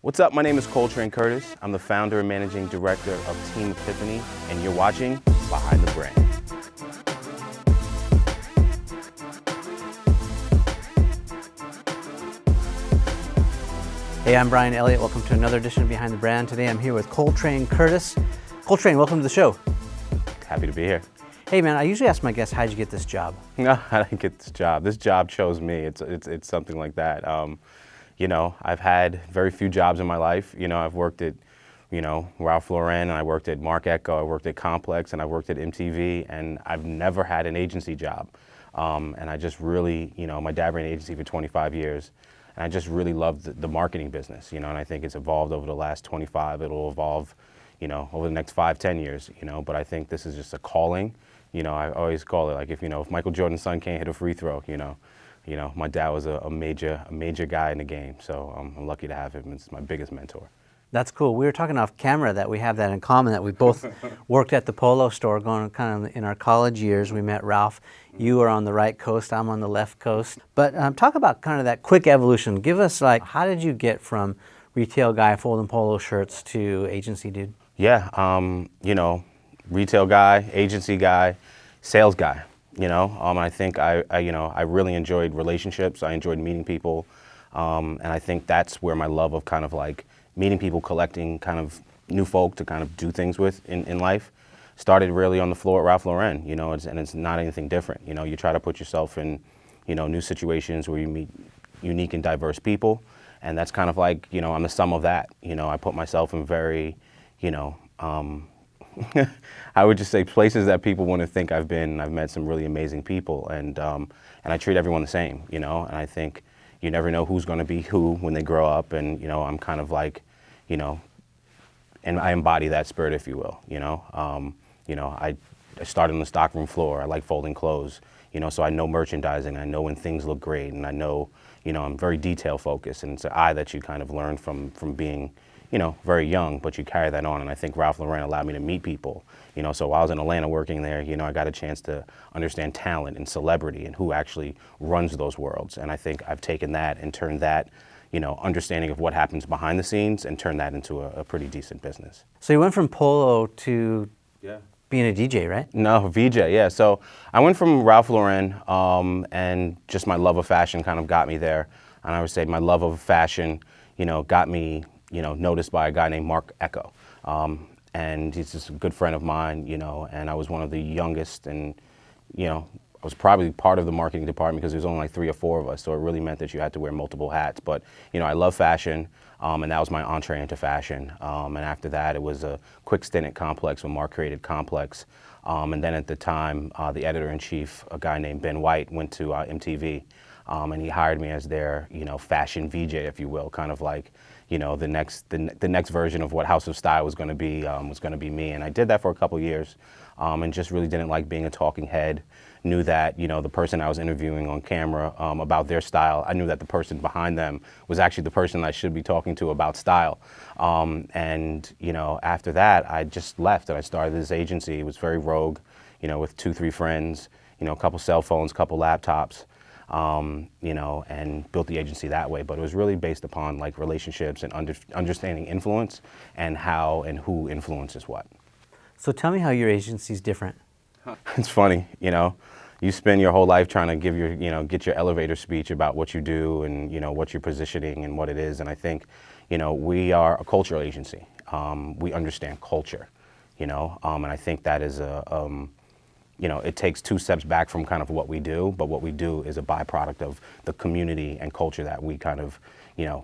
What's up? My name is Coltrane Curtis. I'm the founder and managing director of Team Epiphany, and you're watching Behind the Brand. Hey, I'm Brian Elliott. Welcome to another edition of Behind the Brand. Today I'm here with Coltrane Curtis. Coltrane, welcome to the show. Happy to be here. Hey man, I usually ask my guests, how'd you get this job? No, I didn't get this job. This job chose me. It's something like that. You know, I've had very few jobs in my life. You know, I've worked at, Ralph Lauren, and I worked at Marc Ecko, I worked at Complex, and I worked at MTV, and I've never had an agency job. And I just really, my dad ran an agency for 25 years, and I just really loved the marketing business, and I think it's evolved over the last 25. It'll evolve, over the next 5-10 years, but I think this is just a calling. I always call it like if Michael Jordan's son can't hit a free throw, my dad was a major guy in the game, so I'm lucky to have him. It's my biggest mentor. That's cool. We were talking off camera that we have that in common, that we both worked at the Polo store going kind of in our college years. We met Ralph. You were on the right coast, I'm on the left coast. But talk about kind of that quick evolution. Give us how did you get from retail guy folding polo shirts to agency dude? Yeah, retail guy, agency guy, sales guy. I think I really enjoyed relationships. I enjoyed meeting people, and I think that's where my love of kind of like meeting people, collecting kind of new folk to kind of do things with in life started really on the floor at Ralph Lauren. And it's not anything different. You try to put yourself in, new situations where you meet unique and diverse people, and that's kind of like, I'm the sum of that. I put myself in very, I would just say places that people wouldn't think I've been. I've met some really amazing people, and I treat everyone the same, and I think you never know who's going to be who when they grow up, and I'm kind of like, and I embody that spirit, if you will. I started on the stockroom floor. I like folding clothes, so I know merchandising. I know when things look great, and I know, I'm very detail focused, and it's an eye that you kind of learn from being very young, but you carry that on. And I think Ralph Lauren allowed me to meet people, so while I was in Atlanta working there, I got a chance to understand talent and celebrity and who actually runs those worlds. And I think I've taken that and turned that, understanding of what happens behind the scenes and turned that into a pretty decent business. So you went from polo to being a DJ, right? No, VJ, yeah. So I went from Ralph Lauren, and just my love of fashion kind of got me there. And I would say my love of fashion, got me noticed by a guy named Marc Ecko. And he's just a good friend of mine, and I was one of the youngest, and, I was probably part of the marketing department because there was only like 3 or 4 of us, so it really meant that you had to wear multiple hats. But, I love fashion, and that was my entree into fashion. And after that, it was a quick stint at Complex when Marc created Complex. And then at the time, the editor-in-chief, a guy named Ben White, went to MTV, and he hired me as their, fashion VJ, if you will, kind of like, the next version of what House of Style was going to be me. And I did that for a couple years, and just really didn't like being a talking head. Knew that, the person I was interviewing on camera about their style, I knew that the person behind them was actually the person I should be talking to about style. And, after that, I just left and I started this agency. It was very rogue, with 2-3 friends, a couple cell phones, couple laptops. And built the agency that way. But it was really based upon like relationships and understanding influence and how and who influences what. So tell me how your agency's different. It's funny, you spend your whole life trying to give get your elevator speech about what you do and, what you're positioning and what it is. And I think, we are a cultural agency. We understand culture, and I think that is it takes 2 steps back from kind of what we do, but what we do is a byproduct of the community and culture that we kind of,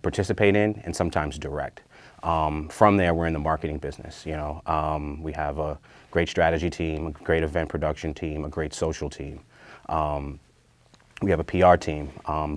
participate in and sometimes direct. From there, we're in the marketing business. We have a great strategy team, a great event production team, a great social team. We have a PR team,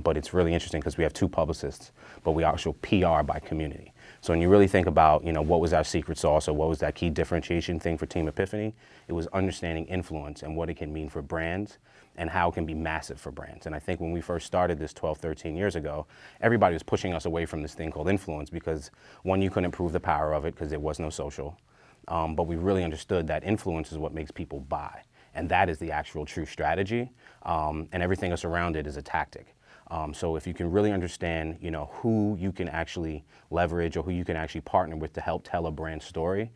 but it's really interesting because we have 2 publicists, but we also PR by community. So when you really think about, what was our secret sauce or what was that key differentiation thing for Team Epiphany, it was understanding influence and what it can mean for brands and how it can be massive for brands. And I think when we first started this 12, 13 years ago, everybody was pushing us away from this thing called influence because, one, you couldn't prove the power of it because there was no social. But we really understood that influence is what makes people buy. And that is the actual true strategy. And everything else around it is a tactic. So if you can really understand, who you can actually leverage or who you can actually partner with to help tell a brand story,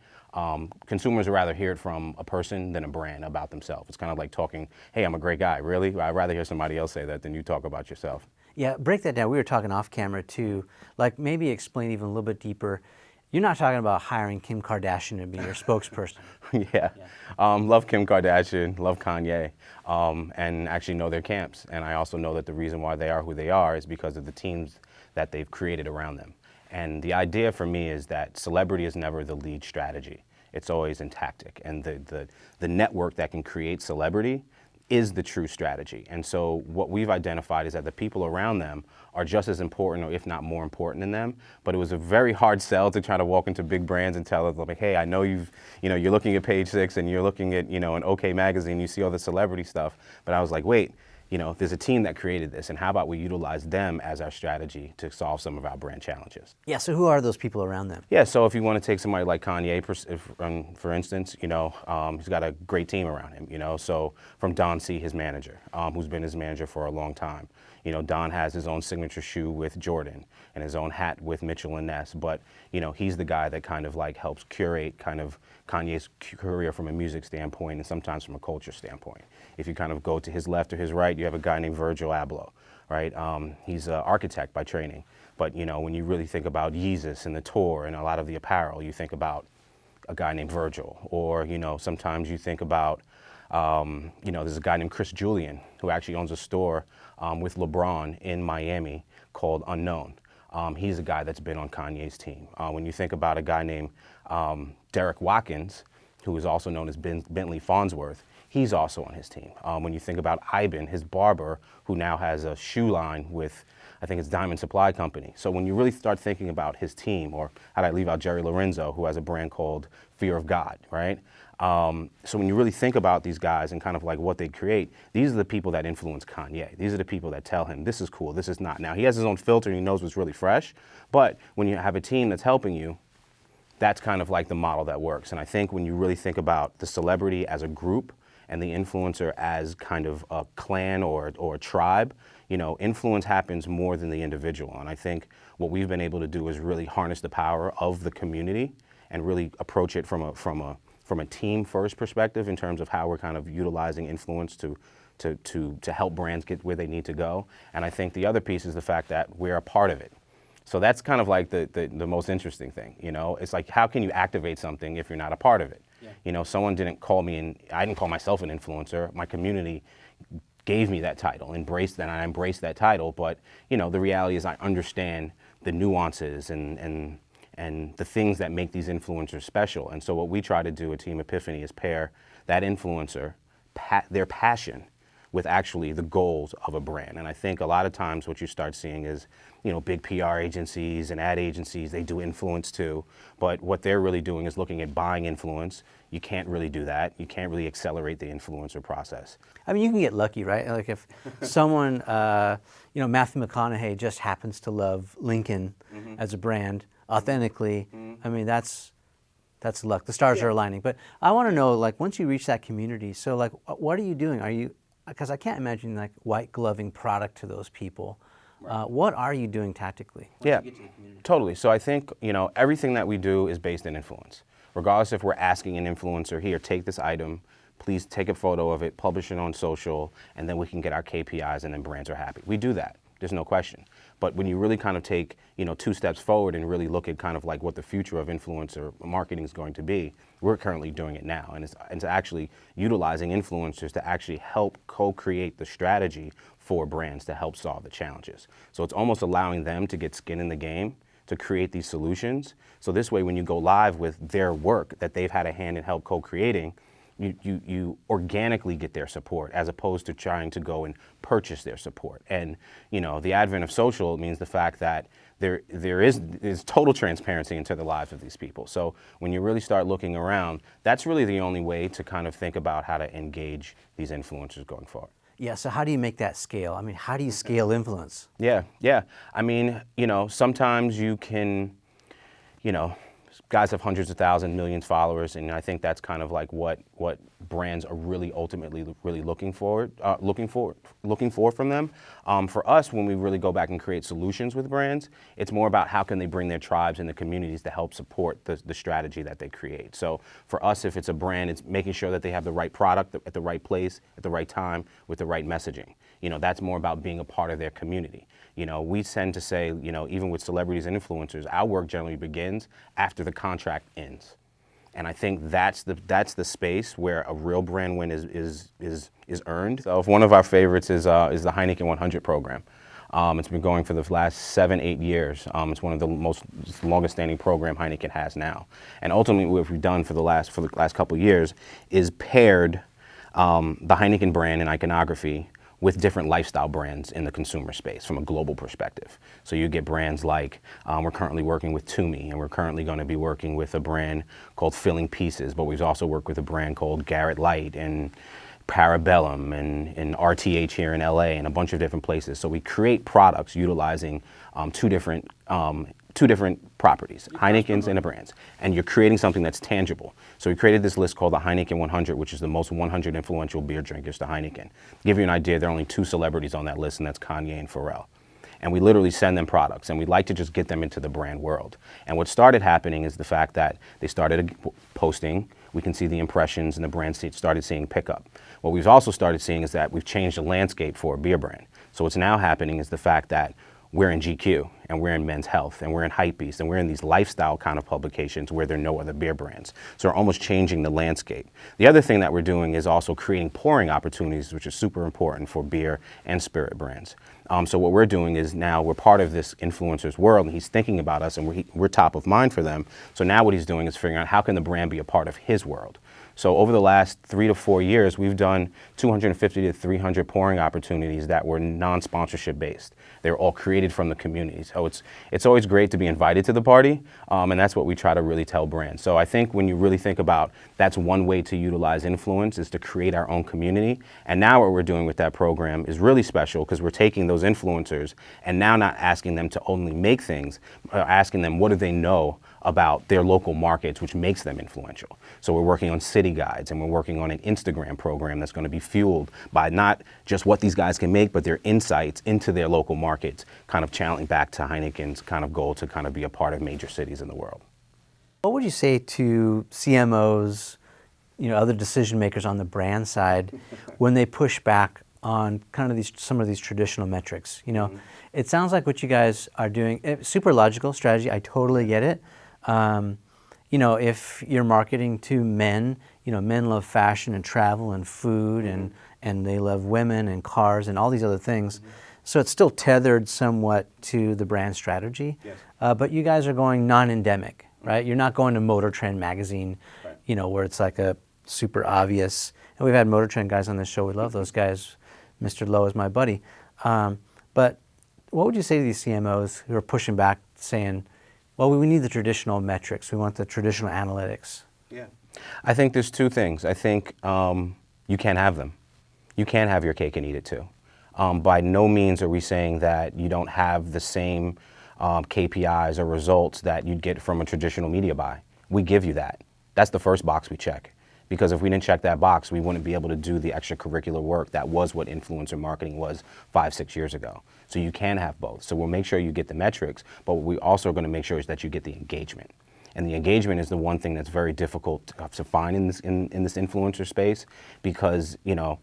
consumers would rather hear it from a person than a brand about themselves. It's kind of like talking, hey, I'm a great guy. Really? I'd rather hear somebody else say that than you talk about yourself. Yeah, break that down. We were talking off camera too. Like maybe explain even a little bit deeper. You're not talking about hiring Kim Kardashian to be your spokesperson. Yeah. Love Kim Kardashian, love Kanye, and actually know their camps. And I also know that the reason why they are who they are is because of the teams that they've created around them. And the idea for me is that celebrity is never the lead strategy. It's always in tactic. And the network that can create celebrity is the true strategy. And so what we've identified is that the people around them are just as important, or if not more important than them. But it was a very hard sell to try to walk into big brands and tell them, like, hey, I know you're looking at Page Six and you're looking at, an OK magazine, you see all the celebrity stuff. But I was like, wait, there's a team that created this, and how about we utilize them as our strategy to solve some of our brand challenges? Yeah, so who are those people around them? Yeah, so if you want to take somebody like Kanye, for instance, he's got a great team around him, so from Don C, his manager, who's been his manager for a long time. Don has his own signature shoe with Jordan and his own hat with Mitchell and Ness, but, he's the guy that kind of like helps curate kind of Kanye's career from a music standpoint and sometimes from a culture standpoint. If you kind of go to his left or his right, you have a guy named Virgil Abloh, right? He's an architect by training. But, when you really think about Yeezus and the tour and a lot of the apparel, you think about a guy named Virgil. Or, sometimes you think about, there's a guy named Chris Julian who actually owns a store with LeBron in Miami called Unknown. He's a guy that's been on Kanye's team. When you think about a guy named Derek Watkins, who is also known as Bentley Farnsworth, he's also on his team. When you think about Iben, his barber, who now has a shoe line with, I think it's Diamond Supply Company. So when you really start thinking about his team, or how did I leave out Jerry Lorenzo, who has a brand called Fear of God, right? So when you really think about these guys and kind of like what they create, these are the people that influence Kanye. These are the people that tell him, this is cool, this is not. Now, he has his own filter and he knows what's really fresh, but when you have a team that's helping you, that's kind of like the model that works. And I think when you really think about the celebrity as a group and the influencer as kind of a clan or a tribe, influence happens more than the individual. And I think what we've been able to do is really harness the power of the community and really approach it from a team first perspective in terms of how we're kind of utilizing influence to help brands get where they need to go. And I think the other piece is the fact that we're a part of it. So that's kind of like the most interesting thing, It's like, how can you activate something if you're not a part of it? Yeah. Someone didn't call me, and I didn't call myself an influencer. My community gave me that title, embraced that, and I embraced that title. But, the reality is I understand the nuances and the things that make these influencers special. And so what we try to do at Team Epiphany is pair that influencer, their passion, with actually the goals of a brand. And I think a lot of times what you start seeing is, big PR agencies and ad agencies, they do influence too. But what they're really doing is looking at buying influence. You can't really do that. You can't really accelerate the influencer process. I mean, you can get lucky, right? Like if someone, Matthew McConaughey just happens to love Lincoln as a brand authentically, I mean, that's luck. The stars are aligning. But I want to know, like, once you reach that community, so like, what are you doing? Because I can't imagine like white gloving product to those people. Right. What are you doing tactically? Yeah, totally. So I think, everything that we do is based in influence. Regardless if we're asking an influencer, here, take this item, please take a photo of it, publish it on social, and then we can get our KPIs and then brands are happy. We do that. There's no question. But when you really kind of take, 2 steps forward and really look at kind of like what the future of influencer marketing is going to be, we're currently doing it now. And it's actually utilizing influencers to actually help co-create the strategy for brands to help solve the challenges. So it's almost allowing them to get skin in the game to create these solutions. So this way, when you go live with their work that they've had a hand in help co-creating, you organically get their support as opposed to trying to go and purchase their support. And the advent of social means the fact that there is total transparency into the lives of these people. So when you really start looking around, that's really the only way to kind of think about how to engage these influencers going forward. Yeah, so how do you make that scale? I mean, how do you scale influence? Yeah. I mean, sometimes you can, guys have hundreds of thousands, millions followers, and I think that's kind of like what brands are really ultimately really looking for from them. For us, when we really go back and create solutions with brands, it's more about how can they bring their tribes and the communities to help support the strategy that they create. So for us, if it's a brand, it's making sure that they have the right product at the right place, at the right time, with the right messaging. You know, that's more about being a part of their community. You know, we tend to say, you know, even with celebrities and influencers, our work generally begins after the contract ends. And I think that's the space where a real brand win is earned. So if one of our favorites is the Heineken 100 program. It's been going for the last 7-8 years. It's one of the longest standing program Heineken has now. And ultimately what we've done for the last couple of years is paired the Heineken brand and iconography with different lifestyle brands in the consumer space from a global perspective. So you get brands like, we're currently working with Toomey, and we're currently going to be working with a brand called Filling Pieces, but we've also worked with a brand called Garrett Light and Parabellum and RTH here in LA and a bunch of different places. So we create products utilizing two different properties, Heineken's and the brands, and you're creating something that's tangible. So we created this list called the Heineken 100, which is the most 100 influential beer drinkers to Heineken. To give you an idea, there are only 2 celebrities on that list, and that's Kanye and Pharrell. And we literally send them products, and we like to just get them into the brand world. And what started happening is the fact that they started posting. We can see the impressions, and the brands started seeing pickup. What we've also started seeing is that we've changed the landscape for a beer brand. So what's now happening is the fact that we're in GQ, and we're in Men's Health, and we're in Hypebeast, and we're in these lifestyle kind of publications where there are no other beer brands. So we're almost changing the landscape. The other thing that we're doing is also creating pouring opportunities, which is super important for beer and spirit brands. So what we're doing is now we're part of this influencer's world, and he's thinking about us, and we're top of mind for them. So now what he's doing is figuring out how can the brand be a part of his world. So over the last 3 to 4 years, we've done 250 to 300 pouring opportunities that were non-sponsorship based. They were all created from the community. So it's always great to be invited to the party, and that's what we try to really tell brands. So I think when you really think about that's one way to utilize influence is to create our own community. And now what we're doing with that program is really special because we're taking those influencers and now not asking them to only make things, asking them what do they know about their local markets, which makes them influential. So we're working on city guides, and we're working on an Instagram program that's going to be fueled by not just what these guys can make, but their insights into their local markets, kind of channeling back to Heineken's kind of goal to kind of be a part of major cities in the world. What would you say to CMOs, you know, other decision makers on the brand side, when they push back on kind of some of these traditional metrics? You know, it sounds like what you guys are doing, super logical strategy. I totally get it. You know, if you're marketing to men, you know, men love fashion and travel and food, and they love women and cars and all these other things. So it's still tethered somewhat to the brand strategy. Yes. But you guys are going non-endemic, right? You're not going to Motor Trend magazine, you know, where it's like a super obvious. And we've had Motor Trend guys on this show. We love those guys. Mr. Lowe is my buddy. But what would you say to these CMOs who are pushing back, saying, well, we need the traditional metrics. We want the traditional analytics. Yeah. I think there's 2 things. I think you can't have them. You can't have your cake and eat it too. By no means are we saying that you don't have the same KPIs or results that you'd get from a traditional media buy. We give you that. That's the first box we check. Because if we didn't check that box, we wouldn't be able to do the extracurricular work that was what influencer marketing was 5-6 years ago. So you can have both. So we'll make sure you get the metrics, but what we also are going to make sure is that you get the engagement. And the engagement is the one thing that's very difficult to find in this influencer space, because you know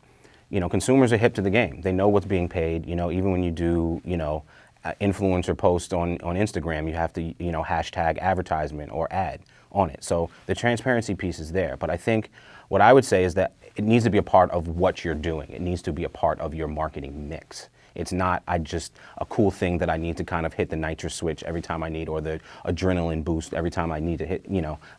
consumers are hip to the game. They know what's being paid. You know, even when you do influencer post on Instagram, you have to hashtag advertisement or ad on it. So the transparency piece is there. But I think what I would say is that it needs to be a part of what you're doing. It needs to be a part of your marketing mix. It's not a cool thing that I need to kind of hit the nitrous switch every time I need, or the adrenaline boost every time I need to hit,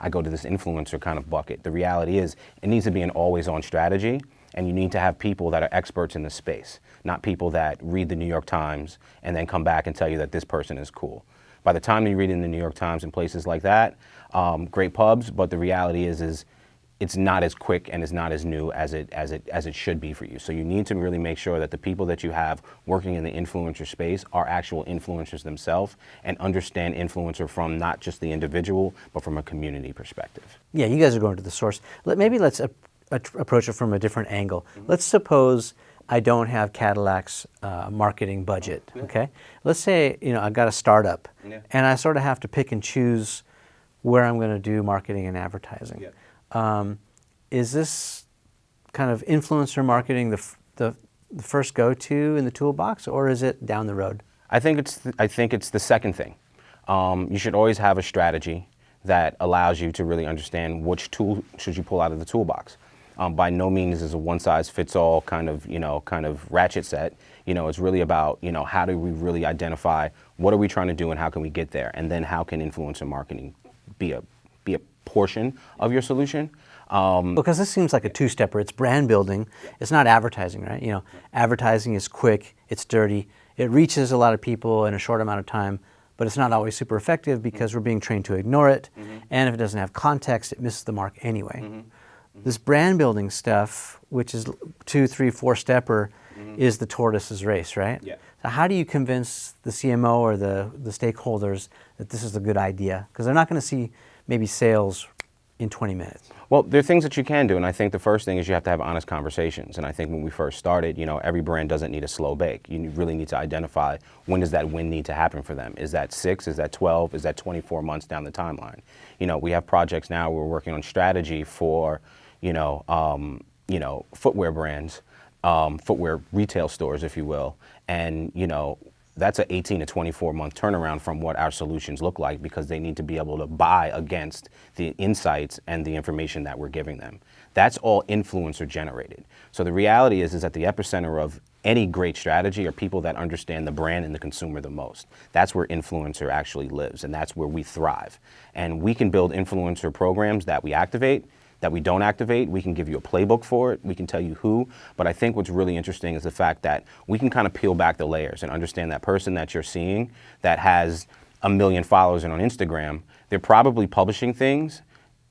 I go to this influencer kind of bucket. The reality is it needs to be an always on strategy, and you need to have people that are experts in the space, not people that read the New York Times and then come back and tell you that this person is cool. By the time you read in the New York Times and places like that, great pubs, but the reality is it's not as quick and it's not as new as it should be for you. So you need to really make sure that the people that you have working in the influencer space are actual influencers themselves and understand influencer from not just the individual, but from a community perspective. Yeah, you guys are going to the source. Maybe let's approach it from a different angle. Let's suppose I don't have Cadillac's marketing budget, okay? Let's say, I've got a startup, and I sort of have to pick and choose where I'm going to do marketing and advertising. Is this kind of influencer marketing the first go-to in the toolbox, or is it down the road? I think it's the second thing. You should always have a strategy that allows you to really understand which tool should you pull out of the toolbox. By no means is a one-size-fits-all kind of ratchet set. It's really about, how do we really identify what are we trying to do and how can we get there, and then how can influencer marketing be a portion of your solution. Because this seems like a two-stepper. It's brand building. It's not advertising, right? Advertising is quick. It's dirty. It reaches a lot of people in a short amount of time, but it's not always super effective because we're being trained to ignore it. And if it doesn't have context, it misses the mark anyway. This brand building stuff, which is 2, 3, 4-stepper, is the tortoise's race, right? So how do you convince the CMO or the stakeholders that this is a good idea? Because they're not going to see maybe sales in 20 minutes. Well, there are things that you can do, and I think the first thing is you have to have honest conversations. And I think when we first started, every brand doesn't need a slow bake. You really need to identify when does that win need to happen for them. Is that 6? Is that 12? Is that 24 months down the timeline? We have projects now we're working on strategy for, footwear brands, footwear retail stores, if you will, and that's an 18 to 24 month turnaround from what our solutions look like, because they need to be able to buy against the insights and the information that we're giving them. That's all influencer generated. So the reality is at the epicenter of any great strategy are people that understand the brand and the consumer the most. That's where influencer actually lives, and that's where we thrive. And we can build influencer programs that we activate, that we don't activate. We can give you a playbook for it. We can tell you who. But I think what's really interesting is the fact that we can kind of peel back the layers and understand that person that you're seeing that has 1 million followers on Instagram, they're probably publishing things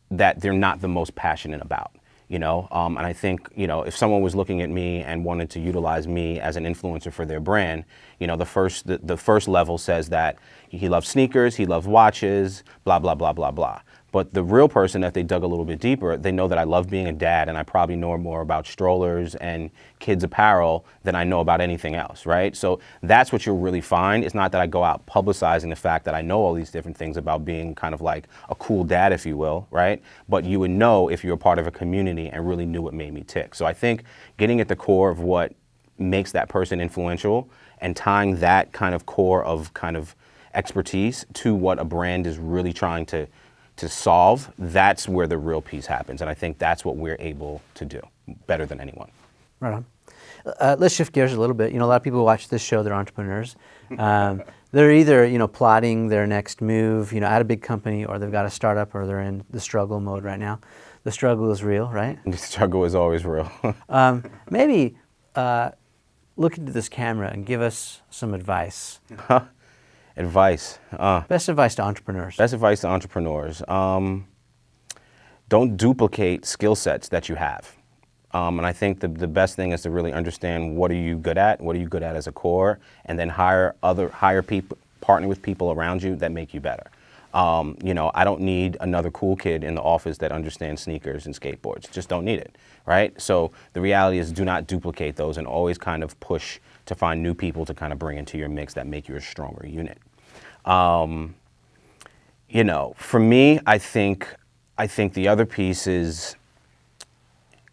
that they're not the most passionate about. And I think, if someone was looking at me and wanted to utilize me as an influencer for their brand, the first level says that he loves sneakers, he loves watches, blah, blah, blah, blah, blah. But the real person, if they dug a little bit deeper, they know that I love being a dad, and I probably know more about strollers and kids apparel than I know about anything else, right? So that's what you'll really find. It's not that I go out publicizing the fact that I know all these different things about being kind of like a cool dad, if you will, right? But you would know if you're a part of a community and really knew what made me tick. So I think getting at the core of what makes that person influential and tying that kind of core of kind of expertise to what a brand is really trying to solve, that's where the real piece happens. And I think that's what we're able to do better than anyone. Right on. Let's shift gears a little bit. A lot of people watch this show, they're entrepreneurs. They're either, plotting their next move, at a big company, or they've got a startup, or they're in the struggle mode right now. The struggle is real, right? The struggle is always real. Maybe look into this camera and give us some advice. Advice. Best advice to entrepreneurs. Best advice to entrepreneurs. Don't duplicate skill sets that you have. And I think the best thing is to really understand what are you good at, what are you good at as a core, and then hire people, partner with people around you that make you better. I don't need another cool kid in the office that understands sneakers and skateboards. Just don't need it, right? So the reality is do not duplicate those, and always kind of push to find new people to kind of bring into your mix that make you a stronger unit. For me, I think the other piece is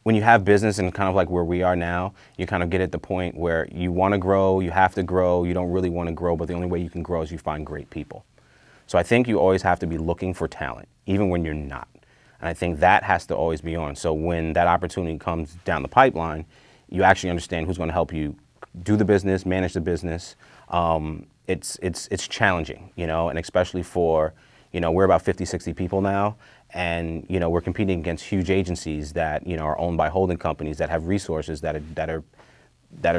when you have business and kind of like where we are now, you kind of get at the point where you want to grow, you have to grow, you don't really want to grow, but the only way you can grow is you find great people. So I think you always have to be looking for talent, even when you're not. And I think that has to always be on. So when that opportunity comes down the pipeline, you actually understand who's going to help you do the business, manage the business. It's challenging, and especially for, we're about 50, 60 people now, and, we're competing against huge agencies that, are owned by holding companies that have resources that are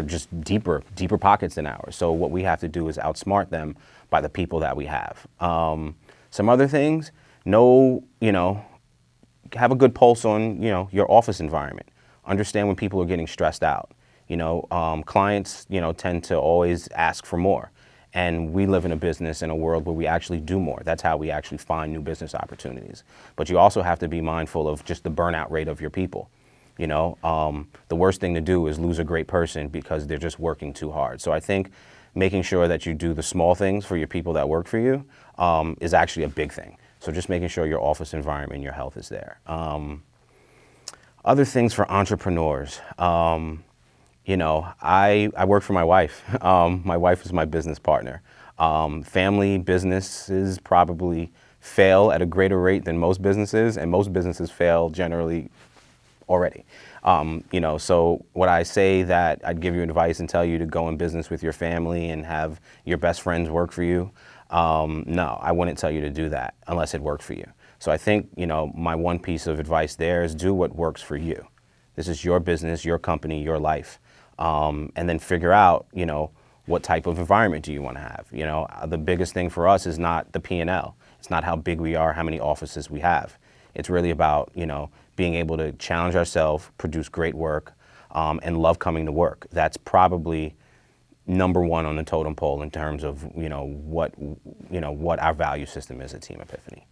just deeper pockets than ours. So what we have to do is outsmart them by the people that we have. Some other things, have a good pulse on, your office environment. Understand when people are getting stressed out. Clients, tend to always ask for more. And we live in a business, in a world where we actually do more. That's how we actually find new business opportunities. But you also have to be mindful of just the burnout rate of your people. The worst thing to do is lose a great person because they're just working too hard. So I think making sure that you do the small things for your people that work for you is actually a big thing. So just making sure your office environment and your health is there. Other things for entrepreneurs. I work for my wife. My wife is my business partner. Family businesses probably fail at a greater rate than most businesses, and most businesses fail generally already. So would I say that I'd give you advice and tell you to go in business with your family and have your best friends work for you? No, I wouldn't tell you to do that unless it worked for you. So I think, my one piece of advice there is do what works for you. This is your business, your company, your life. And then figure out, what type of environment do you want to have? The biggest thing for us is not the P&L. It's not how big we are, how many offices we have. It's really about, being able to challenge ourselves, produce great work, and love coming to work. That's probably number one on the totem pole in terms of, what our value system is at Team Epiphany.